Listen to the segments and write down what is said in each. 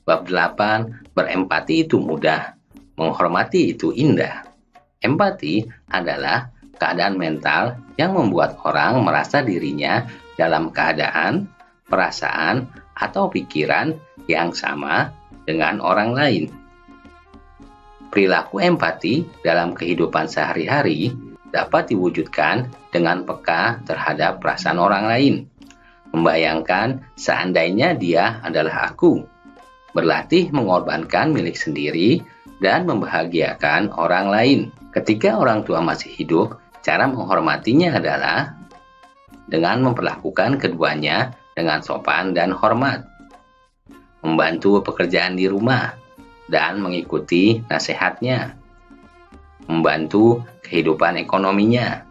Bab 8, berempati itu mudah, menghormati itu indah. Empati adalah keadaan mental yang membuat orang merasa dirinya dalam keadaan, perasaan, atau pikiran yang sama dengan orang lain. Perilaku empati dalam kehidupan sehari-hari dapat diwujudkan dengan peka terhadap perasaan orang lain. Membayangkan seandainya dia adalah aku. Berlatih mengorbankan milik sendiri dan membahagiakan orang lain. Ketika orang tua masih hidup, cara menghormatinya adalah dengan memperlakukan keduanya dengan sopan dan hormat, membantu pekerjaan di rumah, dan mengikuti nasihatnya, membantu kehidupan ekonominya.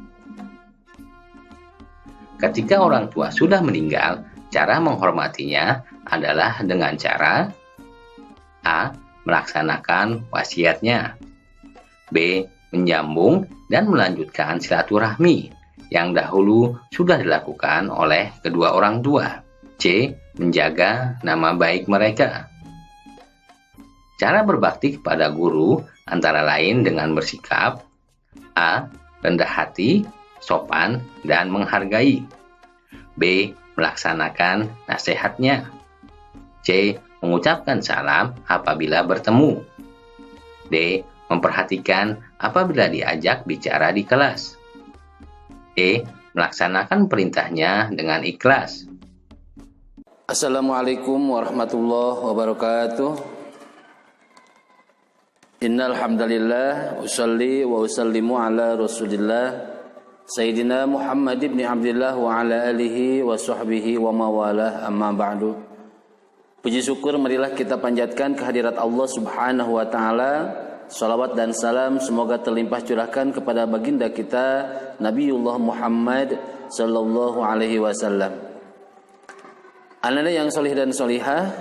Ketika orang tua sudah meninggal, cara menghormatinya adalah dengan cara A. Melaksanakan wasiatnya, B. Menyambung dan melanjutkan silaturahmi yang dahulu sudah dilakukan oleh kedua orang tua, C. Menjaga nama baik mereka. Cara berbakti kepada guru antara lain dengan bersikap A. Rendah hati, sopan, dan menghargai, B. Melaksanakan nasihatnya, C. Mengucapkan salam apabila bertemu, D. Memperhatikan apabila diajak bicara di kelas, E. Melaksanakan perintahnya dengan ikhlas. Assalamualaikum warahmatullahi wabarakatuh. Innal hamdalillah usolli wa usallimu ala Rasulillah Sayyidina Muhammad ibn Abdullah wa ala alihi wa sahbihi wa mawalah, amma ba'du. Puji syukur marilah kita panjatkan kehadirat Allah Subhanahu wa taala. Salawat dan salam semoga terlimpah curahkan kepada baginda kita Nabiullah Muhammad sallallahu alaihi wasallam. Anak yang solih dan solihah,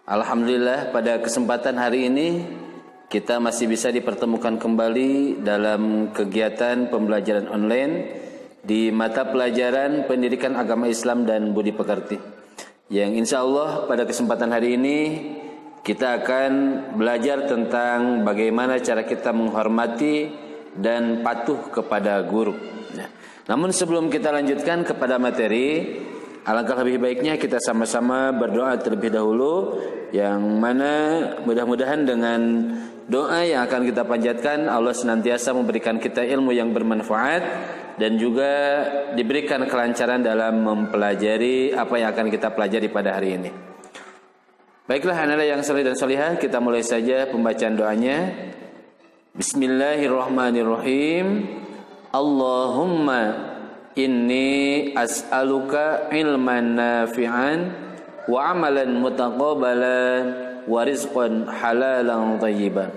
alhamdulillah pada kesempatan hari ini kita masih bisa dipertemukan kembali dalam kegiatan pembelajaran online di mata pelajaran Pendidikan Agama Islam dan Budi Pekerti, yang insya Allah pada kesempatan hari ini kita akan belajar tentang bagaimana cara kita menghormati dan patuh kepada guru. Namun sebelum kita lanjutkan kepada materi, alangkah lebih baiknya kita sama-sama berdoa terlebih dahulu, yang mana mudah-mudahan dengan doa yang akan kita panjatkan Allah senantiasa memberikan kita ilmu yang bermanfaat dan juga diberikan kelancaran dalam mempelajari apa yang akan kita pelajari pada hari ini. Baiklah anak yang saleh dan salihah, kita mulai saja pembacaan doanya. Bismillahirrahmanirrahim. Allahumma inni as'aluka ilman nafi'an wa amalan mutaqabbalan wa rizqan halalan thayyiban.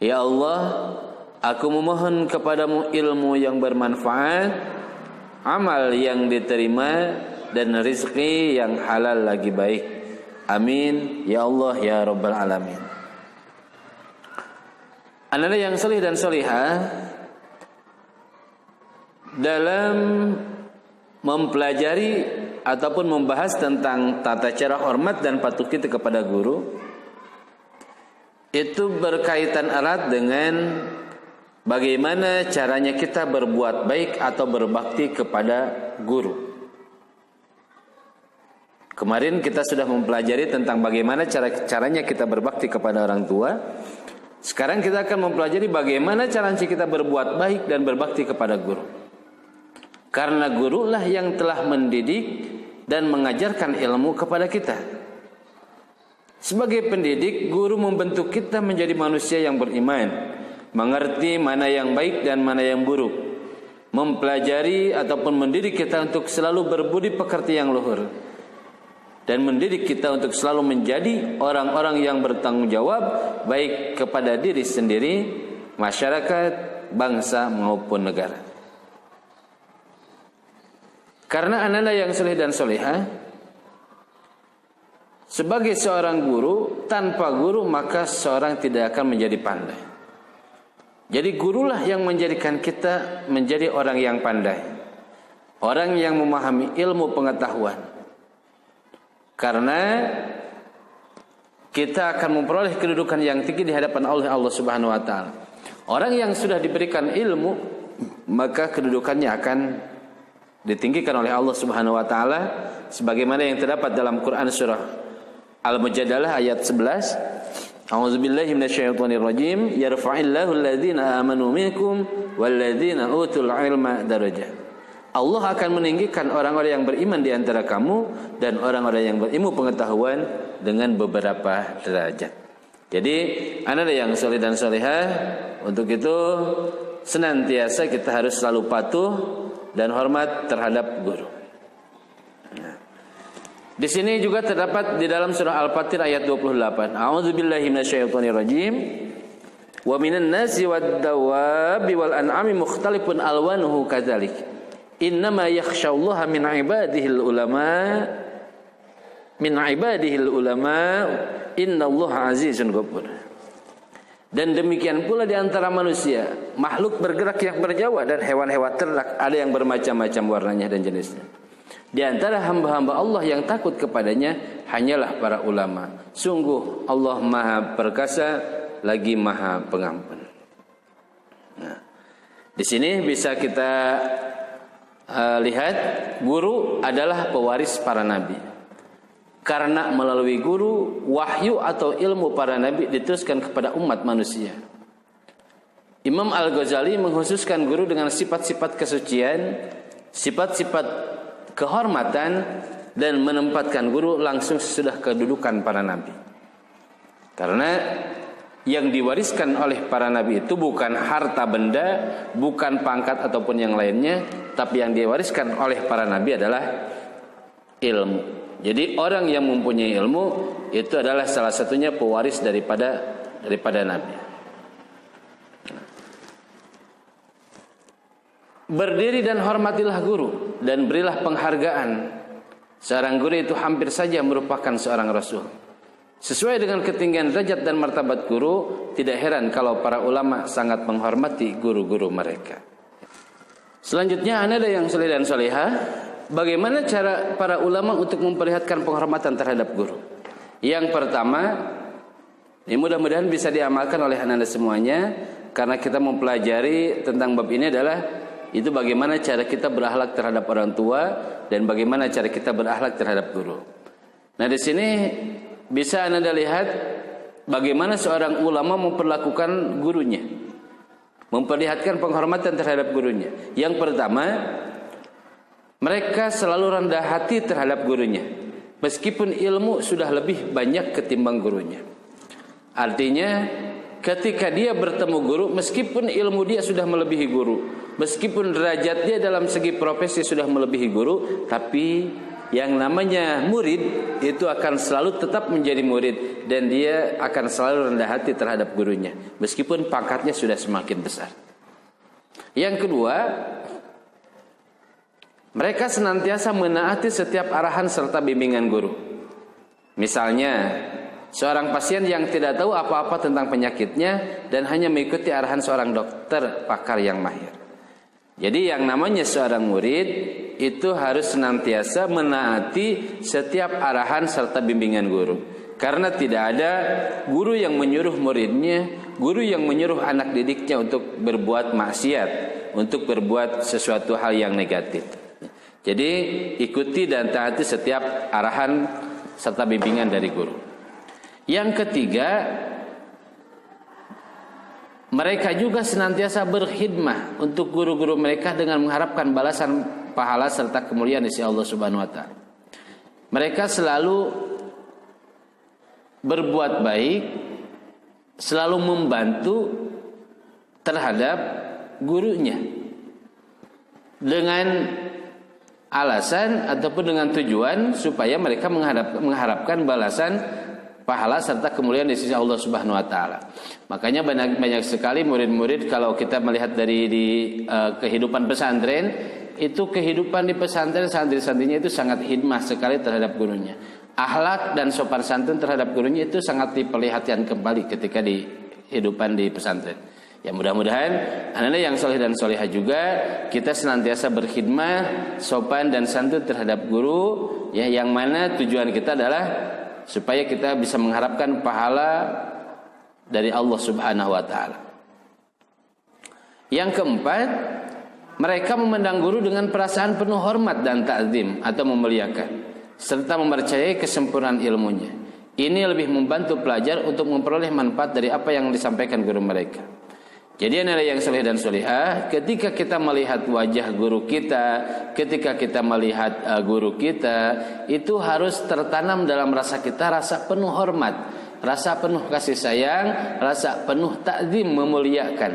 Ya Allah, aku memohon kepadamu ilmu yang bermanfaat, amal yang diterima, dan rizki yang halal lagi baik. Amin ya Allah ya Rabbal Alamin. Anak yang salih dan salihah, dalam mempelajari ataupun membahas tentang tata cara hormat dan patuh kita kepada guru, itu berkaitan erat dengan bagaimana caranya kita berbuat baik atau berbakti kepada guru. Kemarin kita sudah mempelajari tentang bagaimana caranya kita berbakti kepada orang tua. Sekarang kita akan mempelajari bagaimana caranya kita berbuat baik dan berbakti kepada guru. Karena gurulah yang telah mendidik dan mengajarkan ilmu kepada kita. Sebagai pendidik, guru membentuk kita menjadi manusia yang beriman, mengerti mana yang baik dan mana yang buruk, mempelajari ataupun mendidik kita untuk selalu berbudi pekerti yang luhur, dan mendidik kita untuk selalu menjadi orang-orang yang bertanggung jawab baik kepada diri sendiri, masyarakat, bangsa maupun negara. Karena anak-anak yang saleh dan salehah, sebagai seorang guru, tanpa guru maka seorang tidak akan menjadi pandai. Jadi gurulah yang menjadikan kita menjadi orang yang pandai, orang yang memahami ilmu pengetahuan. Karena kita akan memperoleh kedudukan yang tinggi di hadapan Allah Subhanahu wa taala. Orang yang sudah diberikan ilmu, maka kedudukannya akan ditinggikan oleh Allah Subhanahu wa taala sebagaimana yang terdapat dalam Quran surah Al-Mujadalah ayat 11. A'udzubillahi minasyaitonirrajim. Yarfa'illahu alladhina amanu minkum walladzina utul ilma darajat. Allah akan meninggikan orang-orang yang beriman di antara kamu dan orang-orang yang berilmu pengetahuan dengan beberapa derajat. Jadi, anda yang soleh dan solehah, untuk itu senantiasa kita harus selalu patuh dan hormat terhadap guru. Nah, di sini juga terdapat di dalam surah Al-Fatir ayat 28. A'udzubillahi minasyaitonirrajim. Wa minan nasi wad-dawabi wal an'ami mukhtalifun alwanuhu kadzalik. Innama yakhsyallaha min ibadihil ulama innallaha azizun ghafur. Dan demikian pula di antara manusia, makhluk bergerak yang berjawa dan hewan-hewan ternak, ada yang bermacam-macam warnanya dan jenisnya. Di antara hamba-hamba Allah yang takut kepadanya hanyalah para ulama. Sungguh Allah Maha Perkasa lagi Maha Pengampun. Nah, di sini bisa kita lihat guru adalah pewaris para nabi. Karena melalui guru, wahyu atau ilmu para nabi diteruskan kepada umat manusia. Imam Al-Ghazali mengkhususkan guru dengan sifat-sifat kesucian, sifat-sifat kehormatan, dan menempatkan guru langsung sesudah kedudukan para nabi. Karena yang diwariskan oleh para nabi itu bukan harta benda, bukan pangkat ataupun yang lainnya, tapi yang diwariskan oleh para nabi adalah ilmu. Jadi orang yang mempunyai ilmu itu adalah salah satunya pewaris daripada nabi. Berdiri dan hormatilah guru dan berilah penghargaan. Seorang guru itu hampir saja merupakan seorang rasul. Sesuai dengan ketinggian derajat dan martabat guru, tidak heran kalau para ulama sangat menghormati guru-guru mereka. Selanjutnya, ada yang soleh dan solehah, bagaimana cara para ulama untuk memperlihatkan penghormatan terhadap guru? Yang pertama, ini mudah-mudahan bisa diamalkan oleh anda semuanya, karena kita mempelajari tentang bab ini adalah itu bagaimana cara kita berakhlak terhadap orang tua dan bagaimana cara kita berakhlak terhadap guru. Nah, di sini bisa anda lihat bagaimana seorang ulama memperlakukan gurunya, memperlihatkan penghormatan terhadap gurunya. Yang pertama, mereka selalu rendah hati terhadap gurunya, meskipun ilmu sudah lebih banyak ketimbang gurunya. Artinya, ketika dia bertemu guru, meskipun ilmu dia sudah melebihi guru, meskipun derajat dia dalam segi profesi sudah melebihi guru, tapi yang namanya murid itu akan selalu tetap menjadi murid, dan dia akan selalu rendah hati terhadap gurunya, meskipun pangkatnya sudah semakin besar. Yang kedua, mereka senantiasa menaati setiap arahan serta bimbingan guru. Misalnya, seorang pasien yang tidak tahu apa-apa tentang penyakitnya dan hanya mengikuti arahan seorang dokter pakar yang mahir. Jadi yang namanya seorang murid itu harus senantiasa menaati setiap arahan serta bimbingan guru. Karena tidak ada guru yang menyuruh muridnya, guru yang menyuruh anak didiknya untuk berbuat maksiat, untuk berbuat sesuatu hal yang negatif. Jadi ikuti dan taati setiap arahan serta bimbingan dari guru. Yang ketiga, mereka juga senantiasa berkhidmah untuk guru-guru mereka dengan mengharapkan balasan pahala serta kemuliaan dari Allah Subhanahu wa taala. Mereka selalu berbuat baik, selalu membantu terhadap gurunya dengan alasan ataupun dengan tujuan supaya mereka mengharapkan balasan pahala serta kemuliaan di sisi Allah Subhanahu wa taala. Makanya banyak sekali murid-murid, kalau kita melihat dari kehidupan pesantren, itu kehidupan di pesantren santri-santrinya itu sangat khidmah sekali terhadap gurunya. Akhlak dan sopan santun terhadap gurunya itu sangat diperlihatkan kembali ketika di kehidupan di pesantren. Ya, mudah-mudahan anak-anak yang soleh dan solehah juga kita senantiasa berkhidmah, sopan dan santun terhadap guru, ya, yang mana tujuan kita adalah supaya kita bisa mengharapkan pahala dari Allah Subhanahu wa taala. Yang keempat, mereka memandang guru dengan perasaan penuh hormat dan ta'zim atau memuliakan, serta mempercayai kesempurnaan ilmunya. Ini lebih membantu pelajar untuk memperoleh manfaat dari apa yang disampaikan guru mereka. Jadi anak yang soleh dan solehah, ketika kita melihat wajah guru kita, ketika kita melihat guru kita, itu harus tertanam dalam rasa kita rasa penuh hormat, rasa penuh kasih sayang, rasa penuh ta'zim, memuliakan.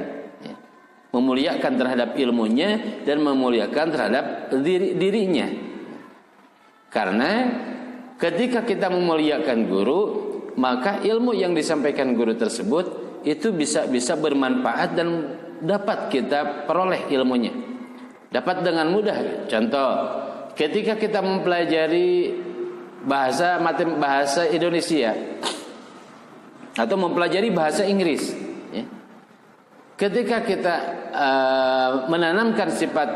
Memuliakan terhadap ilmunya dan memuliakan terhadap dirinya. Karena ketika kita memuliakan guru, maka ilmu yang disampaikan guru tersebut itu bisa bermanfaat dan dapat kita peroleh ilmunya. Dapat dengan mudah. Contoh, ketika kita mempelajari bahasa Indonesia atau mempelajari bahasa Inggris, ya. Ketika kita menanamkan sifat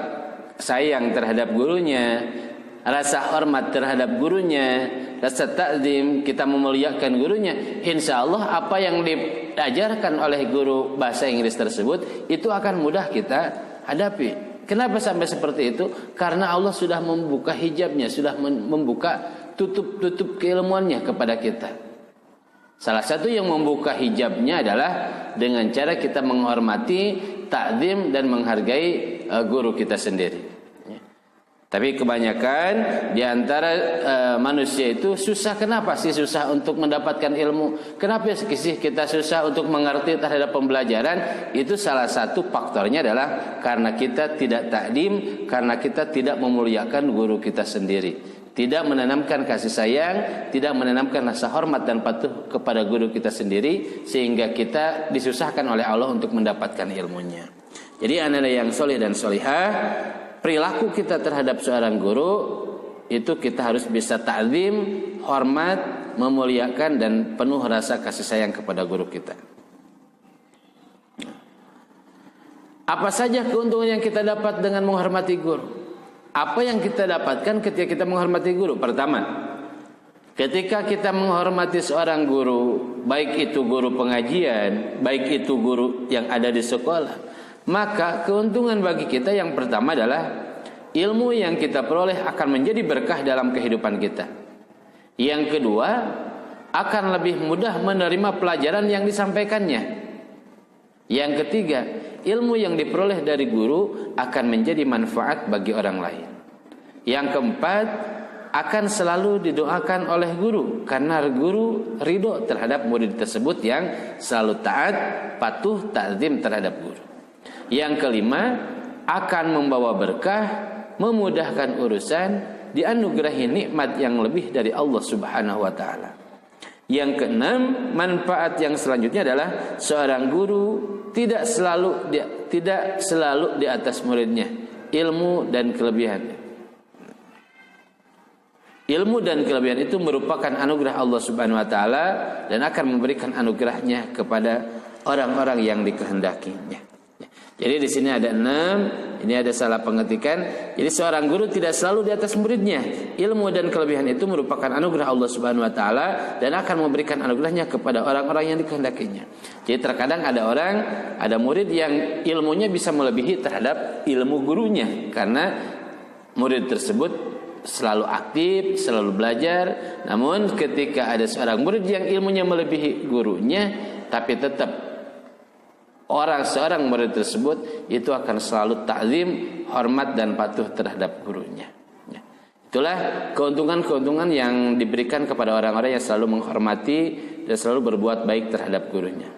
sayang terhadap gurunya, rasa hormat terhadap gurunya, rasa ta'zim, kita memuliakan gurunya, insya Allah apa yang diajarkan oleh guru bahasa Inggris tersebut itu akan mudah kita hadapi. Kenapa sampai seperti itu? Karena Allah sudah membuka hijabnya, sudah membuka tutup keilmuannya kepada kita. Salah satu yang membuka hijabnya adalah dengan cara kita menghormati, ta'zim dan menghargai guru kita sendiri. Tapi kebanyakan di antara manusia itu susah. Kenapa sih susah untuk mendapatkan ilmu? Kenapa sih kita susah untuk mengerti terhadap pembelajaran? Itu salah satu faktornya adalah karena kita tidak takdim, karena kita tidak memuliakan guru kita sendiri, tidak menanamkan kasih sayang, tidak menanamkan rasa hormat dan patuh kepada guru kita sendiri, sehingga kita disusahkan oleh Allah untuk mendapatkan ilmunya. Jadi anak-anak yang soleh dan solihah, perilaku kita terhadap seorang guru itu kita harus bisa ta'zim, hormat, memuliakan dan penuh rasa kasih sayang kepada guru kita. Apa saja keuntungan yang kita dapat dengan menghormati guru? Apa yang kita dapatkan ketika kita menghormati guru? Pertama, ketika kita menghormati seorang guru, baik itu guru pengajian, baik itu guru yang ada di sekolah, maka keuntungan bagi kita yang pertama adalah ilmu yang kita peroleh akan menjadi berkah dalam kehidupan kita. Yang kedua, akan lebih mudah menerima pelajaran yang disampaikannya. Yang ketiga, ilmu yang diperoleh dari guru akan menjadi manfaat bagi orang lain. Yang keempat, akan selalu didoakan oleh guru, karena guru ridho terhadap murid tersebut yang selalu taat, patuh, ta'zim terhadap guru. Yang kelima, akan membawa berkah, memudahkan urusan, dianugerahi nikmat yang lebih dari Allah Subhanahu wa taala. Yang keenam, manfaat yang selanjutnya adalah seorang guru tidak selalu di atas muridnya, ilmu dan kelebihan. Ilmu dan kelebihan itu merupakan anugerah Allah Subhanahu wa taala dan akan memberikan anugerahnya kepada orang-orang yang dikehendakinya. Jadi di sini ada 6, ini ada salah pengetikan. Jadi seorang guru tidak selalu di atas muridnya. Ilmu dan kelebihan itu merupakan anugerah Allah Subhanahu wa taala dan akan memberikan anugerahnya kepada orang-orang yang dikehendakinya. Jadi terkadang ada murid yang ilmunya bisa melebihi terhadap ilmu gurunya, karena murid tersebut selalu aktif, selalu belajar. Namun ketika ada seorang murid yang ilmunya melebihi gurunya, tapi tetap seorang murid tersebut itu akan selalu ta'zim, hormat dan patuh terhadap gurunya. Itulah keuntungan-keuntungan yang diberikan kepada orang-orang yang selalu menghormati dan selalu berbuat baik terhadap gurunya.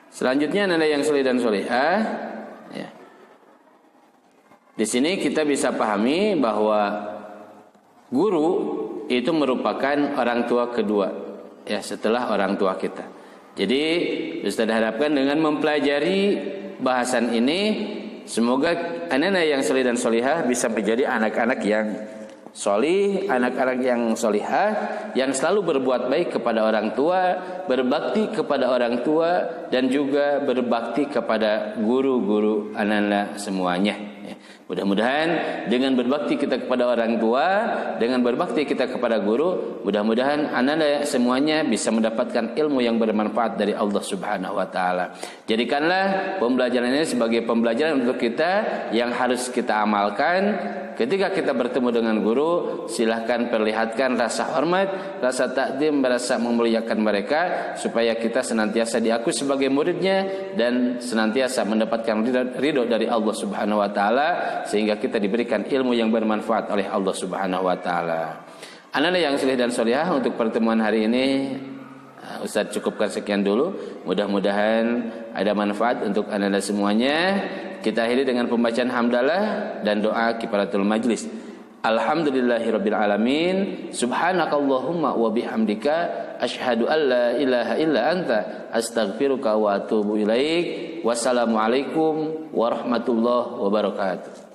Selanjutnya adalah yang soleh dan solehah. Ya. Di sini kita bisa pahami bahwa guru itu merupakan orang tua kedua, ya, setelah orang tua kita. Jadi Ustaz harapkan dengan mempelajari bahasan ini, semoga anak-anak yang soleh dan solihah bisa menjadi anak-anak yang solih, anak-anak yang solihah, yang selalu berbuat baik kepada orang tua, berbakti kepada orang tua, dan juga berbakti kepada guru-guru anak-anak semuanya. Mudah-mudahan dengan berbakti kita kepada orang tua, dengan berbakti kita kepada guru, mudah-mudahan anda semuanya bisa mendapatkan ilmu yang bermanfaat dari Allah Subhanahu wa taala. Jadikanlah pembelajaran ini sebagai pembelajaran untuk kita yang harus kita amalkan. Ketika kita bertemu dengan guru, silahkan perlihatkan rasa hormat, rasa takdim, rasa memuliakan mereka, supaya kita senantiasa diakui sebagai muridnya dan senantiasa mendapatkan ridho dari Allah Subhanahu wa taala, sehingga kita diberikan ilmu yang bermanfaat oleh Allah Subhanahu wa taala. Anak-anak yang soleh dan solehah, untuk pertemuan hari ini Ustaz cukupkan sekian dulu. Mudah-mudahan ada manfaat untuk anak-anak semuanya. Kita akhiri dengan pembacaan hamdalah dan doa kifaratul majlis. Alhamdulillahirabbil alamin. Subhanakallahumma wa bihamdika asyhadu an la ilaha illa anta astaghfiruka wa atubu ilaik. Wassalamualaikum warahmatullahi wabarakatuh.